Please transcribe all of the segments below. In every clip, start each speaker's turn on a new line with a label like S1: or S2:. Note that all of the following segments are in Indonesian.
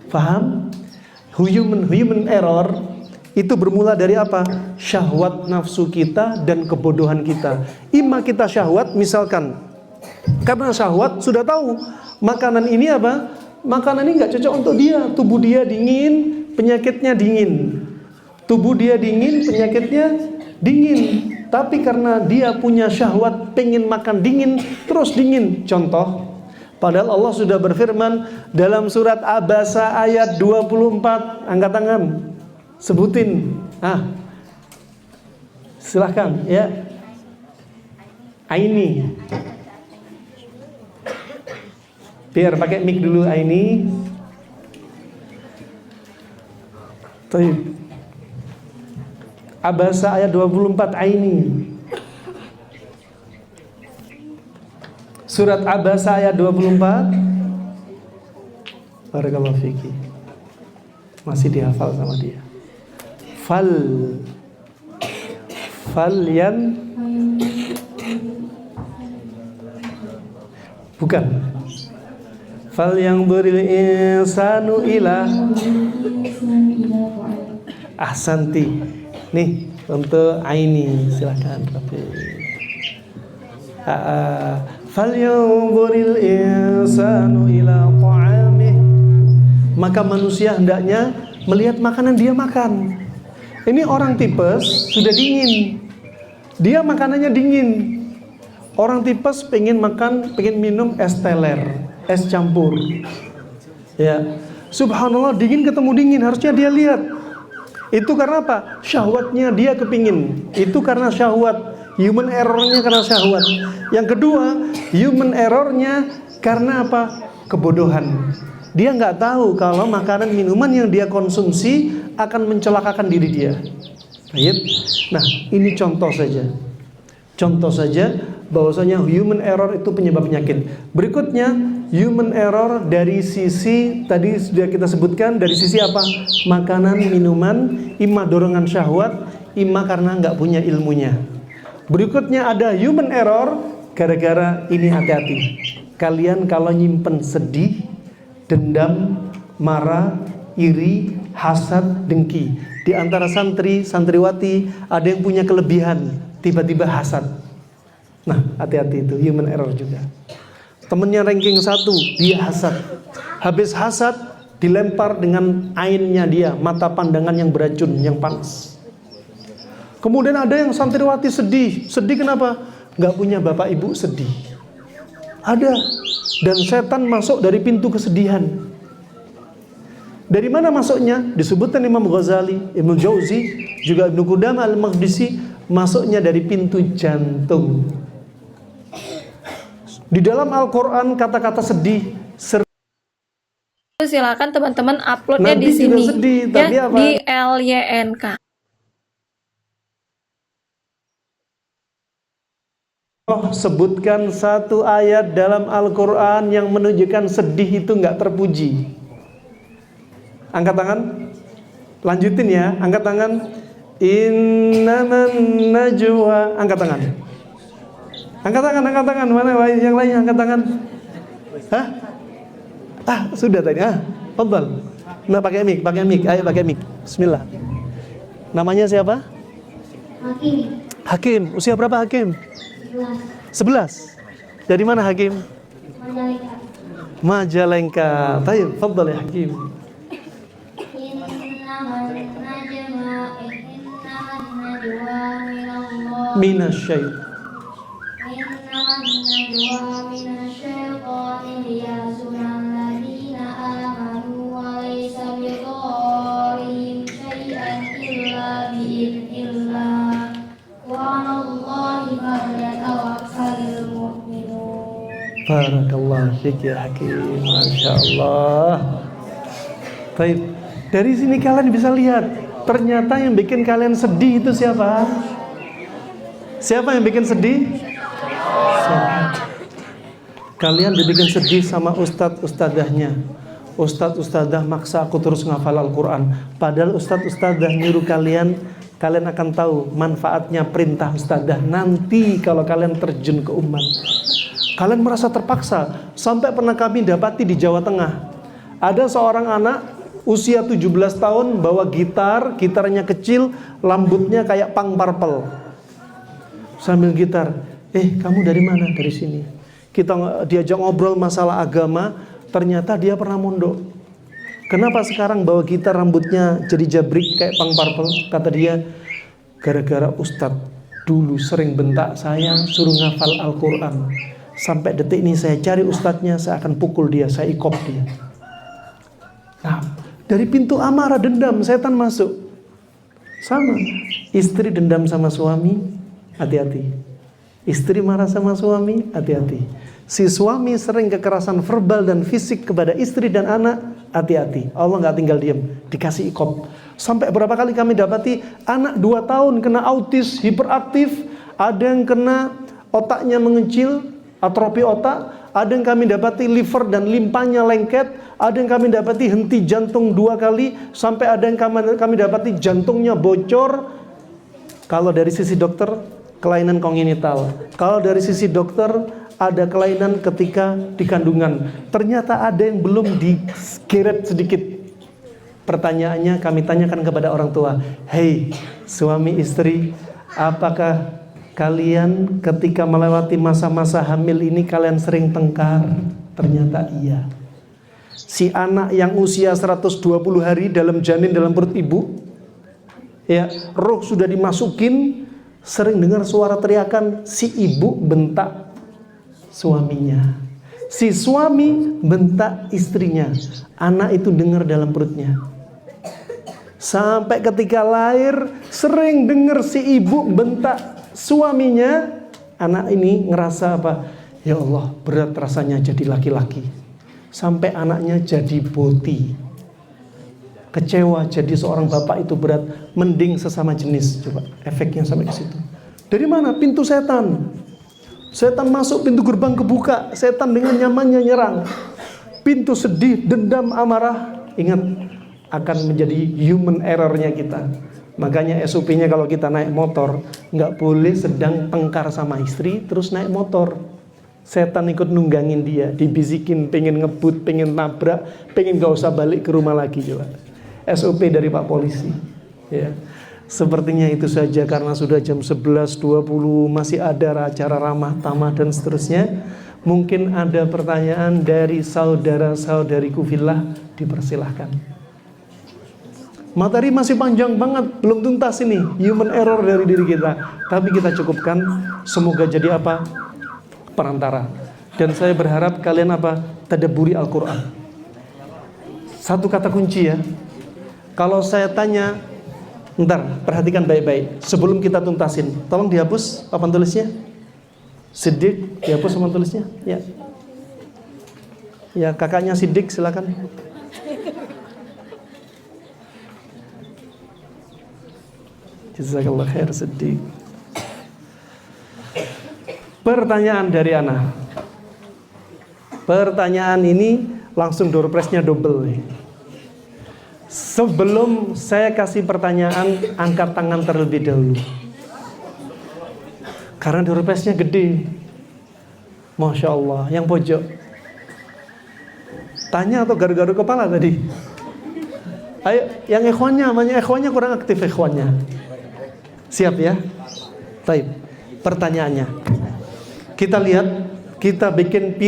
S1: Paham? Human error itu bermula dari apa? Syahwat nafsu kita dan kebodohan kita. Ima kita syahwat, misalkan karena syahwat sudah tahu makanan ini apa? Makanan ini nggak cocok untuk dia. Tubuh dia dingin, penyakitnya dingin. Tubuh dia dingin, penyakitnya dingin. Tapi karena dia punya syahwat, pengen makan dingin, terus dingin. Contoh, padahal Allah sudah berfirman dalam surat Abasa ayat 24. Angkat tangan, sebutin. Silahkan ya. Aini. Biar pakai mic dulu Aini. Baik. Abasa ayat 24 Aini. Surat Abasa ayat 24. Barakallahu fiki. Masih dihafal sama dia. Bukan. Fal yang beril insanu ila ahsanti. Nih untuk Aini, silakan Rafi. Fal yang beril insanu ila ta'amih. Maka manusia hendaknya melihat makanan dia makan. Ini orang tipes sudah dingin, dia makanannya dingin. Orang tipes pengen makan, pengen minum es teler, es campur. Ya, subhanallah dingin ketemu dingin, harusnya dia lihat. Itu karena apa? Syahwatnya dia kepingin. Itu karena syahwat. Human errornya karena syahwat. Yang kedua, human errornya karena apa? Kebodohan. Dia nggak tahu kalau makanan minuman yang dia konsumsi akan mencelakakan diri dia. Baik. Nah, ini contoh saja. Contoh saja bahwasanya human error itu penyebab penyakit. Berikutnya, human error dari sisi tadi sudah kita sebutkan, dari sisi apa? Makanan, minuman, imma dorongan syahwat, imma karena nggak punya ilmunya. Berikutnya ada human error gara-gara ini, hati-hati. Kalian kalau nyimpen sedih, dendam, marah, iri, hasad, dengki. Di antara santri, santriwati ada yang punya kelebihan, tiba-tiba hasad. Nah, hati-hati itu human error juga. Temennya ranking 1, dia hasad. Habis hasad, dilempar dengan ainnya dia, mata pandangan yang beracun, yang panas. Kemudian ada yang santriwati sedih. Sedih kenapa? Gak punya bapak ibu, sedih. Ada. Dan setan masuk dari pintu kesedihan. Dari mana masuknya? Disebutkan Imam Ghazali, Ibnu Jauzi, juga Ibnu Qudamah Al-Maqdisi, masuknya dari pintu jantung. Di dalam Al-Quran kata-kata sedih
S2: silakan teman-teman uploadnya
S1: nanti
S2: di sini
S1: sedih,
S2: ya,
S1: tapi apa?
S2: di LYNK.
S1: Oh, sebutkan satu ayat dalam Al-Quran yang menunjukkan sedih itu nggak terpuji. Angkat tangan. Lanjutin ya, angkat tangan. Innaman najwa. Angkat tangan. Angkat tangan. Mana yang lain angkat tangan? Hah? Sudah tadi. Fadhal. Nah, pakai mic. Ayo pakai mic. Bismillah. Namanya siapa? Hakim. Usia berapa Hakim? 11. Dari mana Hakim? Majalengka. Baik, fadhal ya Hakim. Minasyaitan. Barakallah fiik ya Hakim. Masya Allah. Baik. Dari sini kalian bisa lihat, ternyata yang bikin kalian sedih itu siapa? Siapa yang bikin sedih? Kalian dibikin sedih sama ustadz-ustadzahnya. Ustadz-ustadzah maksa aku terus ngafal Al-Quran. Padahal ustadz-ustadzah nyuruh kalian akan tahu manfaatnya perintah ustadzah nanti kalau kalian terjun ke umat. Kalian merasa terpaksa. Sampai pernah kami dapati di Jawa Tengah, ada seorang anak Usia 17 tahun, bawa gitar, gitarnya kecil, rambutnya kayak Punk Purple. Sambil gitar, kamu dari mana? Dari sini. Kita diajak ngobrol masalah agama, ternyata dia pernah mondok. Kenapa sekarang bawa gitar rambutnya jadi jabrik kayak Punk Purple? Kata dia, gara-gara Ustadz dulu sering bentak saya suruh ngafal Al-Quran. Sampai detik ini saya cari ustadznya, saya akan pukul dia, saya ikop dia. Nah, dari pintu amarah, dendam, setan masuk. Sama, istri dendam sama suami, hati-hati. Istri marah sama suami, hati-hati. Si suami sering kekerasan verbal dan fisik kepada istri dan anak, hati-hati. Allah gak tinggal diam, dikasih ikop. Sampai berapa kali kami dapati anak 2 tahun kena autis, hiperaktif, ada yang kena otaknya mengecil, atrofi otak, ada yang kami dapati liver dan limpanya lengket, ada yang kami dapati henti jantung 2 kali, sampai ada yang kami dapati jantungnya bocor. Kalau dari sisi dokter, kelainan kongenital. Kalau dari sisi dokter, ada kelainan ketika di kandungan. Ternyata ada yang belum digeret sedikit. Pertanyaannya kami tanyakan kepada orang tua, hei suami istri, apakah kalian ketika melewati masa-masa hamil ini kalian sering tengkar? Ternyata iya. Si anak yang usia 120 hari dalam janin dalam perut ibu, ya, roh sudah dimasukin, sering dengar suara teriakan si ibu bentak suaminya, si suami bentak istrinya, anak itu dengar dalam perutnya. Sampai ketika lahir sering dengar si ibu bentak suaminya. Anak ini ngerasa apa? Ya Allah, berat rasanya jadi laki-laki. Sampai anaknya jadi boti. Kecewa jadi seorang bapak itu berat. Mending sesama jenis. Coba efeknya sampai ke situ. Dari mana? Pintu setan. Setan masuk, pintu gerbang kebuka. Setan dengan nyamannya nyerang. Pintu sedih, dendam, amarah. Ingat, akan menjadi human errornya kita. Makanya SOP-nya kalau kita naik motor, nggak boleh sedang tengkar sama istri terus naik motor. Setan ikut nunggangin dia, dibisikin, pengen ngebut, pengen nabrak, pengen gak usah balik ke rumah lagi. Coba SOP dari Pak Polisi, ya. Sepertinya itu saja, karena sudah jam 11.20, masih ada acara ramah tamah dan seterusnya. Mungkin ada pertanyaan dari saudara-saudariku fillah, dipersilahkan. Materi masih panjang banget, belum tuntas ini, human error dari diri kita. Tapi kita cukupkan, semoga jadi apa? Perantara. Dan saya berharap kalian apa? Tadabburi Al-Quran. Satu kata kunci ya. Kalau saya tanya, ntar perhatikan baik-baik. Sebelum kita tuntasin, tolong dihapus papan tulisnya. Siddiq, dihapus papan tulisnya. Ya, ya, kakaknya Siddiq silakan. Jazakallah khair Siddiq. Pertanyaan dari Ana. Pertanyaan ini langsung door prize-nya double nih. Sebelum saya kasih pertanyaan, angkat tangan terlebih dahulu. Karena door prize-nya gede. Masya Allah, yang pojok. Tanya atau garu-garu kepala tadi? Ayo, yang ikhwannya kurang aktif ikhwannya. Siap ya? Baik. Pertanyaannya, kita lihat, kita bikin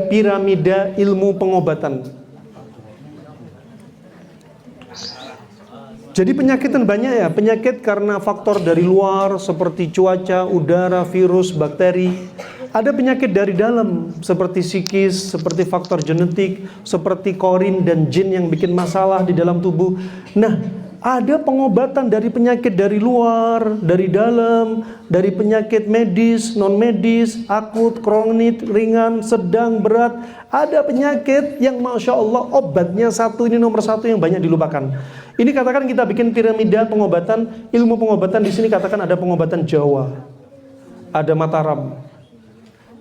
S1: piramida ilmu pengobatan. Jadi penyakit kan banyak ya, penyakit karena faktor dari luar seperti cuaca, udara, virus, bakteri. Ada penyakit dari dalam seperti psikis, seperti faktor genetik, seperti korin dan jin yang bikin masalah di dalam tubuh. Nah, ada pengobatan dari penyakit dari luar, dari dalam, dari penyakit medis, non medis, akut, kronik, ringan, sedang, berat. Ada penyakit yang Masya Allah obatnya satu, ini nomor satu yang banyak dilupakan. Ini katakan kita bikin piramida pengobatan, ilmu pengobatan. Di sini katakan ada pengobatan Jawa, ada Mataram,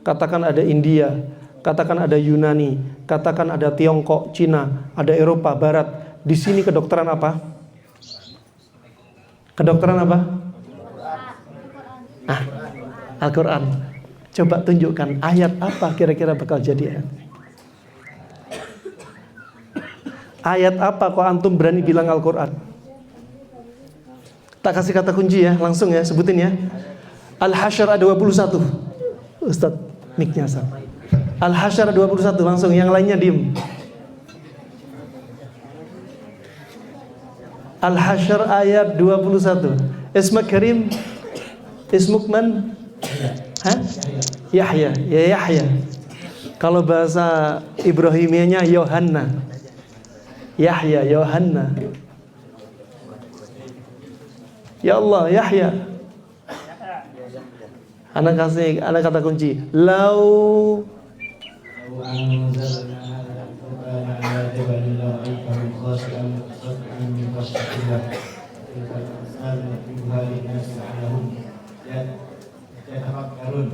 S1: katakan ada India, katakan ada Yunani, katakan ada Tiongkok, Cina, ada Eropa Barat. Di sini kedokteran apa? Kedokteran apa? Al-Quran. Coba tunjukkan ayat apa kira-kira bakal jadi. Ayat apa kok antum berani bilang Al-Quran? Tak kasih kata kunci ya, langsung ya, sebutin ya. Al-Hasyr 21. Ustaz, mic-nya sama. Al-Hasyr 21, langsung, yang lainnya diem. Al-Hasyr ayat 21. Ismak Karim, Ismuk man? Hah? Yahya, ya Yahya. Kalau bahasa Ibrahimiyanya Yohanna. Yahya, Yohanna. Ya Allah, Yahya. Anak kata kunci. Lau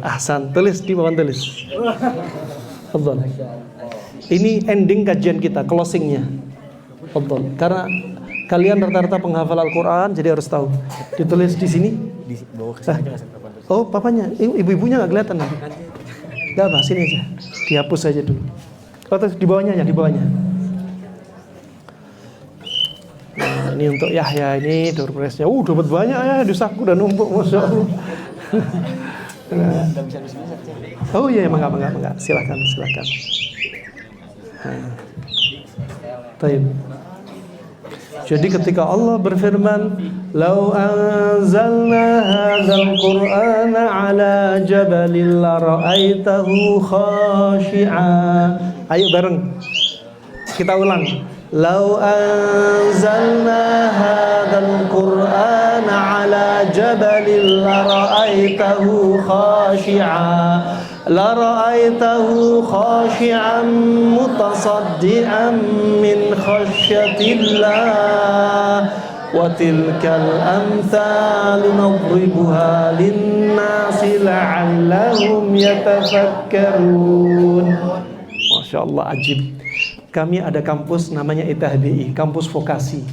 S1: Ahsan, tulis di papan tulis. Fadhal. Ini ending kajian kita, closingnya. Fadhal. Karena kalian rata-rata penghafal Al-Quran, jadi harus tahu. Ditulis di sini.
S3: Di bawah kesini aja papan tulis.
S1: Oh, papanya. Ibu-ibunya nggak kelihatan nanti. Gak apa, sini aja. Dihapus aja dulu. Oh, terus di bawahnya ya, di bawahnya. Nah, ini untuk Yahya ini door prize-nya. Dapat banyak ya, di saku dan numpuk, masya Allah. Nah. Oh iya, enggak. Silakan. Nah. Baik. Jadi ketika Allah berfirman, "Lau anzalna hadzal Qur'ana 'ala jabalin la ra'aitahu khashi'a." Ayo bareng. Kita ulang. "Lau anzalna hadzal Qur'ana 'ala jabalin la ra'aitahu khashi'a." La ra'aitahu khashi'an mutasaddian min khasyatillah wa tilkal amthalu nadribuha linnasi la'allahum yatafakkarun. Masya Allah, ajib. Kami ada kampus namanya ITHBI, kampus vokasi.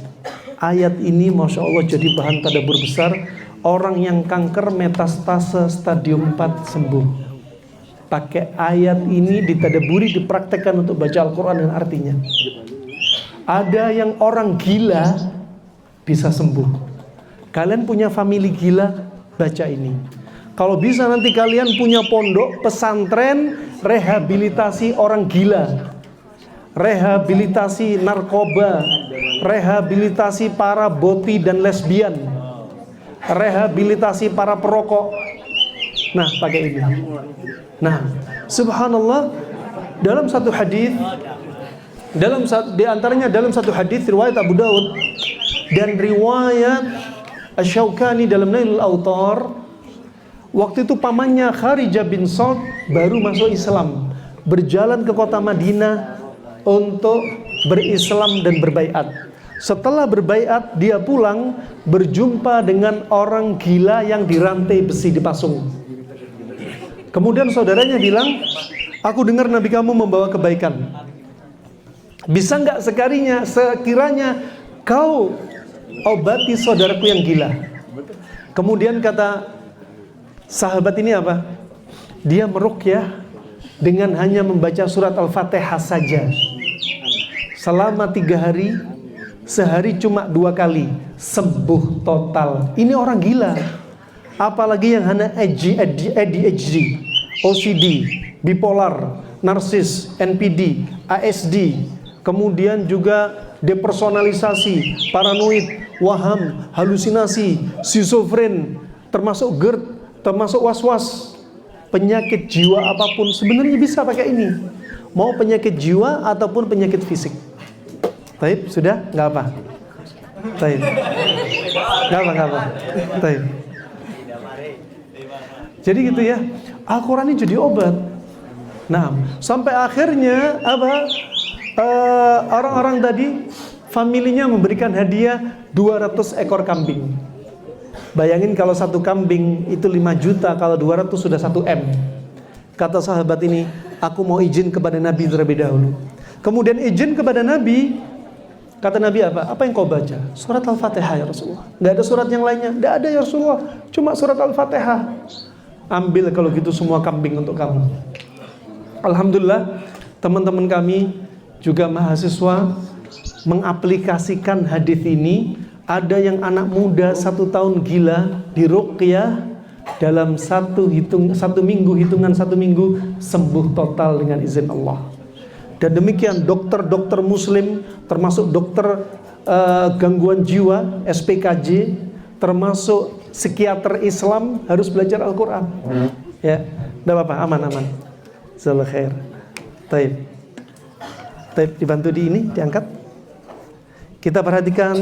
S1: Ayat ini Masya Allah jadi bahan tadabbur besar. Orang yang kanker metastase stadium 4 sembuh. Pakai ayat ini ditadaburi, dipraktekkan untuk baca Al-Quran dan artinya. Ada yang orang gila bisa sembuh. Kalian punya family gila, baca ini. Kalau bisa nanti kalian punya pondok pesantren rehabilitasi orang gila, rehabilitasi narkoba, rehabilitasi para boti dan lesbian, rehabilitasi para perokok. Nah, pakai ini. Nah, subhanallah, dalam satu hadis, di antaranya dalam satu hadis riwayat Abu Daud dan riwayat Asy-Syaukani dalam Nailul Autar, waktu itu pamannya Kharijah bin Salt baru masuk Islam, berjalan ke kota Madinah untuk berislam dan berbaiat. Setelah berbaiat, dia pulang berjumpa dengan orang gila yang dirantai besi, dipasung. Kemudian saudaranya bilang, "Aku dengar Nabi kamu membawa kebaikan. Bisa nggak sekiranya kau obati saudaraku yang gila?" Kemudian kata sahabat ini apa? Dia meruqyah dengan hanya membaca surat Al-Fatihah saja. Selama 3 hari, sehari cuma 2 kali, sembuh total. Ini orang gila. Apalagi yang hanya ADHD, OCD, bipolar, narsis, NPD, ASD, kemudian juga depersonalisasi, paranoid, waham, halusinasi, schizofren, termasuk GERD, termasuk was-was, penyakit jiwa apapun sebenarnya bisa pakai ini. Mau penyakit jiwa ataupun penyakit fisik. Baik, sudah? Nggak apa? Baik. Nggak apa. Baik. Jadi gitu ya, Al-Quran ini jadi obat. Nah, sampai akhirnya orang-orang tadi, familinya memberikan hadiah 200 ekor kambing. Bayangin kalau satu kambing itu 5 juta, kalau 200 sudah 1 M. Kata sahabat ini, "Aku mau izin kepada Nabi terlebih dahulu." Kemudian izin kepada Nabi. Kata Nabi apa? "Apa yang kau baca?" "Surat Al-Fatihah ya Rasulullah." "Nggak ada surat yang lainnya?" "Nggak ada ya Rasulullah, cuma surat Al-Fatihah." "Ambil kalau gitu semua kambing untuk kamu." Alhamdulillah, teman-teman kami juga mahasiswa mengaplikasikan hadis ini. Ada yang anak muda 1 tahun gila diruqyah dalam satu minggu, hitungan 1 minggu sembuh total dengan izin Allah. Dan demikian dokter-dokter muslim, termasuk dokter gangguan jiwa SPKJ, termasuk psikiater Islam harus belajar Al-Quran. Ya, tidak apa-apa, aman. Jazakallahu khair. Taib dibantu di ini, diangkat. Kita perhatikan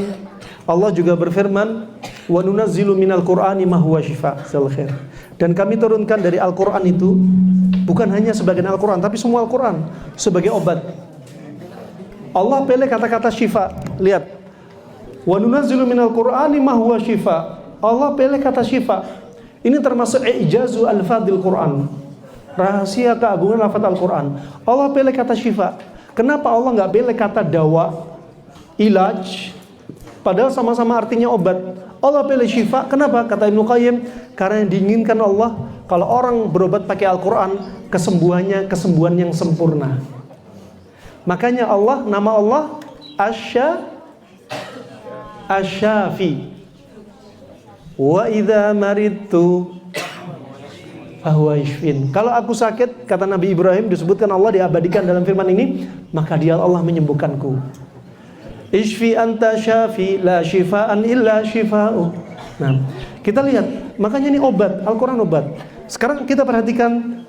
S1: Allah juga berfirman, wa nunazzilu minal Qur'ani ma huwa shifa. Jazakallahu khair. Dan kami turunkan dari Al-Quran itu bukan hanya sebagian Al-Quran, tapi semua Al-Quran sebagai obat. Allah pilih kata-kata syifa. Lihat, wa nunazzilu minal Qur'ani ma huwa shifa. Allah pilih kata syifa. Ini termasuk i'jazu al-fadil Quran, rahasia keagungan lafaz Al-Quran. Allah pilih kata syifa. Kenapa Allah nggak pilih kata dawa, ilaj, padahal sama-sama artinya obat? Allah pilih syifa. Kenapa? Kata Ibnu Qayyim, karena yang diinginkan Allah kalau orang berobat pakai Al-Quran, kesembuhannya kesembuhan yang sempurna. Makanya Allah, nama Allah Asy-Syafi. Wa idza maridtu fahuwa yashfin. Kalau aku sakit, kata Nabi Ibrahim, disebutkan Allah, diabadikan dalam firman ini, maka dia Allah menyembuhkanku. Ishfi anta syafi la shifaan illa shifa'u. Nah, kita lihat, makanya ini obat, Al-Quran obat. Sekarang kita perhatikan,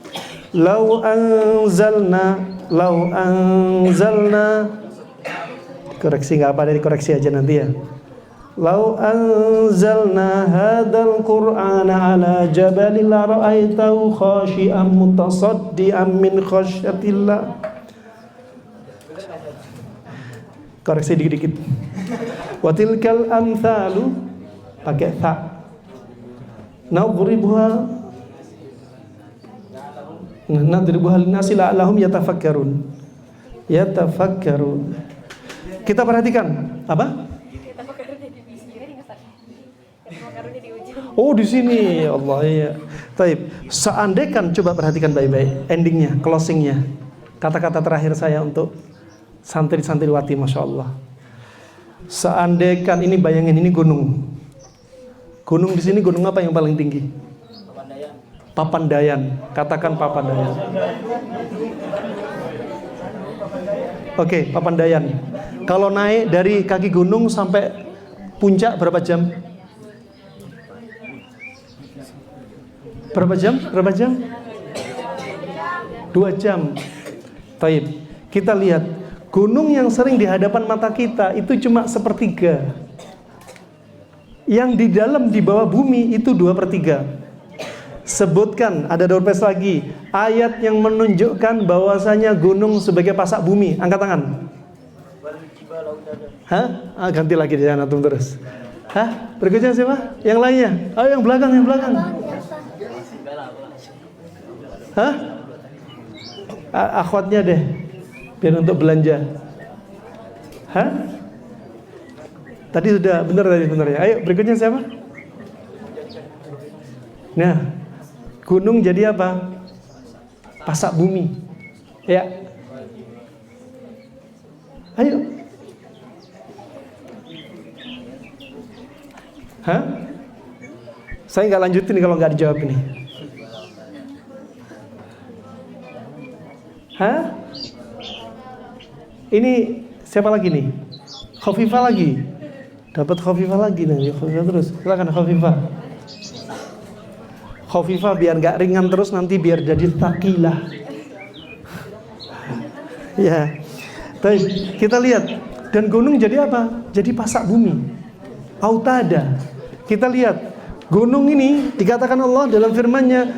S1: lau anzalna, koreksi nggak apa, dari koreksi aja nanti ya. Lau anzalna hadzal qur'ana ala jabalin la ra'aitahu khashi'an mutasaddian min khasyatillah. Koreksi dikit-dikit. Wa tilkal amsalu pakai ta. Nadribuha linnasi la'allahum yatafakkarun. Kita perhatikan apa? Oh, di sini Allah ya. Taib. Seandainya, coba perhatikan baik-baik endingnya, closingnya. Kata-kata terakhir saya untuk santri-santriwati, masya Allah. Seandainya, ini bayangin, ini gunung. Gunung di sini, gunung apa yang paling tinggi? Papandayan. Katakan Papandayan. Oke, Papandayan. Kalau naik dari kaki gunung sampai puncak berapa jam? Berapa jam? 2 jam. Taib. Kita lihat, gunung yang sering di hadapan mata kita itu cuma 1/3. Yang di dalam, di bawah bumi itu 2/3. Sebutkan, ada doorpass lagi, ayat yang menunjukkan bahwasanya gunung sebagai pasak bumi. Angkat tangan. Hah? Ganti lagi jangan antum terus. Hah? Berikutnya siapa? Yang lainnya? Ayo yang belakang, Hah? Akhwatnya deh, biar untuk belanja. Hah? Tadi sudah benar ya. Ayo berikutnya siapa? Nah, gunung jadi apa? Pasak bumi. Ya. Ayo. Hah? Saya nggak lanjutin kalau nggak dijawab ini. Hah? Ini siapa lagi nih? Khafifah lagi. Dapat Khafifah lagi nih. Khafifah terus. Silakan Khafifah. Khafifah biar nggak ringan terus, nanti biar jadi taqilah. Ya. Baik, kita lihat. Dan gunung jadi apa? Jadi pasak bumi. Autada. Kita lihat. Gunung ini dikatakan Allah dalam firman-Nya,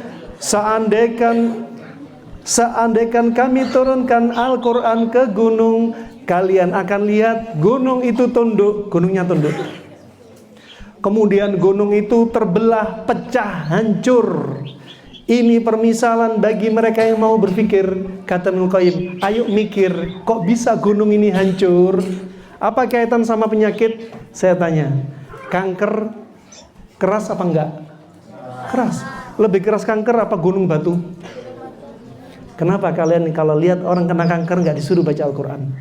S1: Seandainya kami turunkan Al-Quran ke gunung, kalian akan lihat gunung itu tunduk. Gunungnya tunduk. Kemudian gunung itu terbelah, pecah, hancur. Ini permisalan bagi mereka yang mau berpikir. Kata Ibnu Qayyim, ayo mikir, kok bisa gunung ini hancur? Apa kaitan sama penyakit? Saya tanya, kanker keras apa enggak? Keras. Lebih keras kanker apa gunung batu? Kenapa kalian kalau lihat orang kena kanker nggak disuruh baca Al-Quran?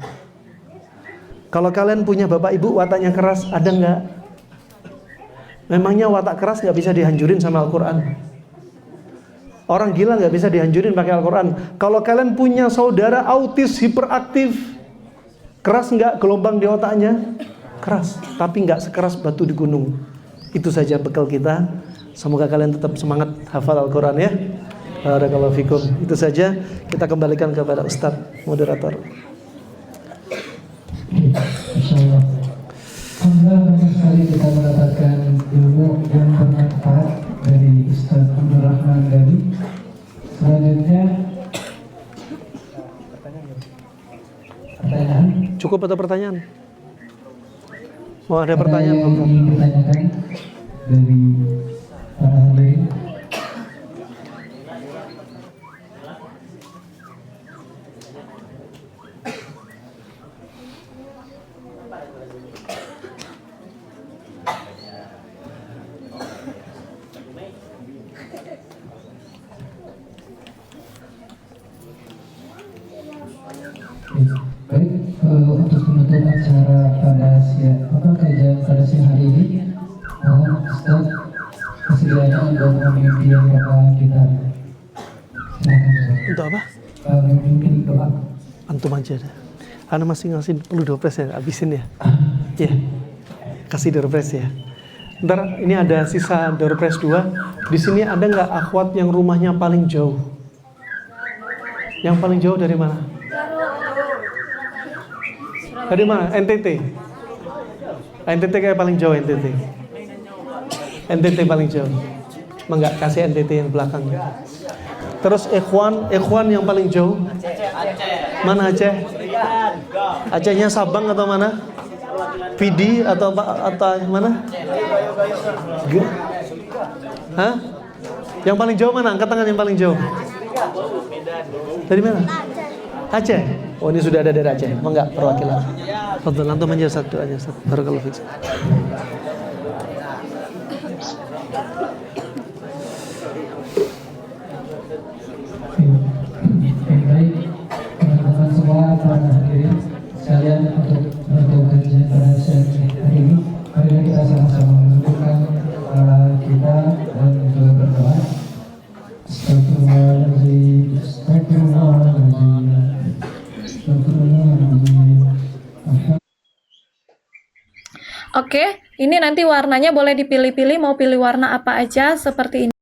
S1: Kalau kalian punya bapak ibu wataknya keras, ada nggak? Memangnya watak keras nggak bisa dihancurin sama Al-Quran? Orang gila nggak bisa dihancurin pakai Al-Quran. Kalau kalian punya saudara autis hiperaktif, keras nggak gelombang di otaknya? Keras, tapi nggak sekeras batu di gunung. Itu saja bekal kita. Semoga kalian tetap semangat hafal Al-Quran ya. Barakallahu fikum. Itu saja, kita kembalikan kepada Ustadz moderator.
S4: Insyaallah. Alhamdulillah banyak sekali kita mendapatkan ilmu yang bermanfaat dari Ustaz Abdul Rahman tadi. Selanjutnya pertanyaan.
S1: Cukup atau pertanyaan? Mau ada
S4: Ada
S1: pertanyaan?
S4: yang ingin ditanyakan dari para hadirin? Baik, untuk menutup acara pada siang hari ini, mohon Ustaz kesediaannya untuk memimpin doa kita. Silakan Ustaz.
S1: Untuk apa?
S4: Memimpin doa.
S1: Antum aja deh. Anda masih ngasih perlu doorpress ya, habisin ya. Ya, kasih doorpress ya. Ntar ini ada sisa doorpress 2. Di sini ada nggak akhwat yang rumahnya paling jauh? Yang paling jauh dari mana? Dari mana? NTT. NTT kayak paling jauh NTT. NTT paling jauh. Enggak kasih NTT yang belakang. Terus Ikhwan yang paling jauh. Mana Aceh? Acehnya Sabang atau mana? PD atau mana? Hah? Yang paling jauh mana? Angkat tangan yang paling jauh. Dari mana? Aceh. Oh ini sudah ada dari Aceh. Enggak perwakilan. Tonton antum aja satu aja satu. Barakallahu fiik.
S4: Baik, teman-teman semua para hadirin sekalian, untuk menutup kajian pada siang hari ini, mari kita sama-sama menundukkan kepala kita dan juga berdoa. Astagfirullahaladzim, astagfirullahaladzim, astagfirullahaladzim.
S2: Oke, ini nanti warnanya boleh dipilih-pilih, mau pilih warna apa aja seperti ini.